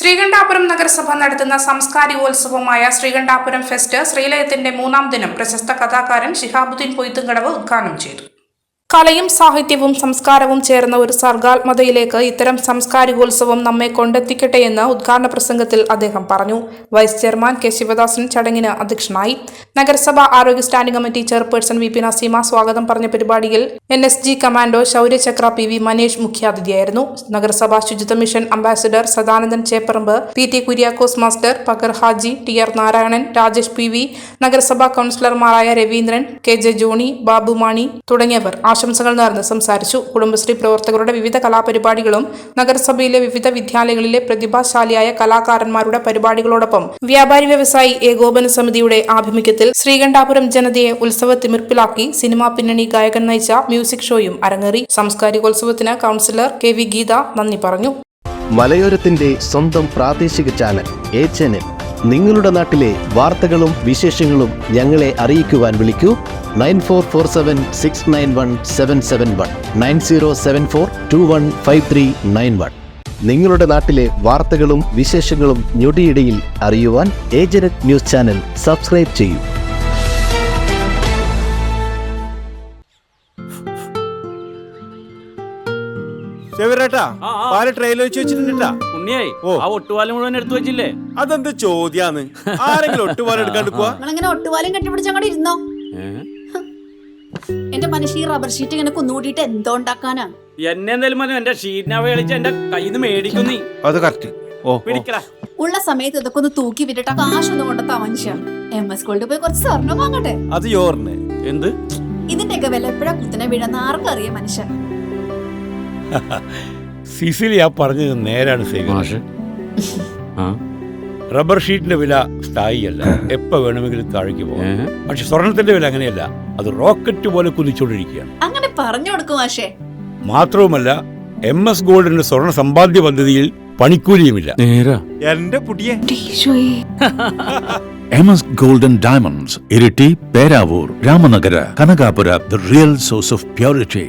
ശ്രീകണ്ഠാപുരം നഗരസഭ നടത്തുന്ന സാംസ്കാരികോത്സവമായ ശ്രീകണ്ഠാപുരം ഫെസ്റ്റ് ശ്രീലയത്തിന്റെ 3-ാം ദിനം പ്രശസ്ത കഥാകാരൻ ശിഹാബുദ്ദീൻ പൊയ്ത്തുംകടവ് ഉദ്ഘാടനം ചെയ്തു. കലയും സാഹിത്യവും സംസ്കാരവും ചേർന്ന ഒരു സർഗാത്മകതയിലേക്ക് ഇത്തരം സാംസ്കാരികോത്സവം നമ്മെ കൊണ്ടെത്തിക്കട്ടെയെന്ന് ഉദ്ഘാടന പ്രസംഗത്തിൽ അദ്ദേഹം പറഞ്ഞു. വൈസ് ചെയർമാൻ കെ ശിവദാസൻ ചടങ്ങിന് അധ്യക്ഷനായി. നഗരസഭ ആരോഗ്യ standing committee chairperson V P Naseema സ്വാഗതം പറഞ്ഞ പരിപാടിയിൽ NSG commando Shaurya Chakra PV Manesh മുഖ്യാതിഥിയായിരുന്നു. നഗരസഭ ശുചിത്വ mission ambassador Sadanandan Cheparambu, PT Kuriakose master, Pakar Haji, TR Narayanan, Rajesh PV, നഗരസഭാ കൌൺസിലർമാരായ രവീന്ദ്രൻ, KJ ജോണി, ബാബു മാണി തുടങ്ങിയവർ ആശംസകൾ നേർന്ന് സംസാരിച്ചു. കുടുംബശ്രീ പ്രവർത്തകരുടെ വിവിധ കലാപരിപാടികളും നഗരസഭയിലെ വിവിധ വിദ്യാലയങ്ങളിലെ പ്രതിഭാശാലിയായ കലാകാരന്മാരുടെ പരിപാടികളോടൊപ്പം വ്യാപാരി വ്യവസായി ഏകോപന സമിതിയുടെ ആഭിമുഖ്യത്തിൽ ശ്രീകണ്ഠാപുരം ജനതയെ ഉത്സവ തിമിർപ്പിലാക്കി സിനിമാ പിന്നണി ഗായകൻ നയിച്ച മ്യൂസിക് ഷോയും അരങ്ങേറി. സാംസ്കാരികോത്സവത്തിന് കൌൺസിലർ KV ഗീത നന്ദി പറഞ്ഞു. മലയോരത്തിന്റെ സ്വന്തം പ്രാദേശിക ചാനൽ A ചാനൽ. നിങ്ങളുടെ നാട്ടിലെ വാർത്തകളും വിശേഷങ്ങളും ഞങ്ങളെ അറിയിക്കുവാൻ വിളിക്കൂ 9447691771 9074215391. നിങ്ങളുടെ നാട്ടിലെ വാർത്തകളും വിശേഷങ്ങളും ഞൊടിയിടയിൽ അറിയുവാൻ ഏജനറ്റ് ന്യൂസ് ചാനൽ സബ്സ്ക്രൈബ് ചെയ്യൂ. മുഴുവൻ എടുത്തു വെച്ചില്ലേ? അതെന്ത് ചോദ്യാന്ന്? ആരെങ്കിലും ഒട്ടുപാലം എടുക്കാണ്ട് പോവാ? ഒട്ടുപാലം കെട്ടിപ്പിടിച്ചങ്ങോട്ട് ഇരുന്നോ? എന്റെ മനുഷ്യ ഈ റബ്ബർ ഷീറ്റ് ഇങ്ങനെ കുന്നുകൂട്ടിട്ട് എന്തോ ഉണ്ടാക്കാനാ? എന്നെ എന്തായാലും മതി, എന്റെ ഷീറ്റിനാവ കളിച്ച് എന്റെ കയ്യിൽ നിന്ന് മേടിക്കുന്നീ. അത് കറക്റ്റ്. ഉള്ള സമയത്ത് ഇതൊക്കെ ഒന്ന് തൂക്കി വിട്ടിട്ട് കാശൊന്നും കൊണ്ടെത്താ മനുഷ്യ. MS ഗോൾഡ് പോയി കുറച്ച് സ്വർണ്ണം വാങ്ങട്ടെ. അത് യോറിന് എന്ത്? ഇതിന്റെയൊക്കെ വില എപ്പോഴാ കുത്തിനെ വീഴുന്ന ആർക്കറിയാം മനുഷ്യൻ. സിസിലി ആ പറഞ്ഞത് നേരാണ്. റബ്ബർ ഷീറ്റിന്റെ വില സ്ഥായിയല്ല, എപ്പോ വേണമെങ്കിലും താഴേക്ക് പോകാം. പക്ഷെ സ്വർണത്തിന്റെ വില അങ്ങനെയല്ല, അത് റോക്കറ്റ് പോലെ കുതിച്ചുകൊണ്ടിരിക്കുകയാണ്. അങ്ങനെ പറഞ്ഞു കൊടുക്കും മാഷേ. മാത്രവുമല്ല MS ഗോൾഡിന്റെ സ്വർണ്ണ സമ്പാദ്യ പദ്ധതിയിൽ പണിക്കൂലിയുമില്ല. എന്റെ പുതിയ MS Gold and Diamonds, Iriti, Peravur, Ramanagara, Kanagapura, the real source of purity.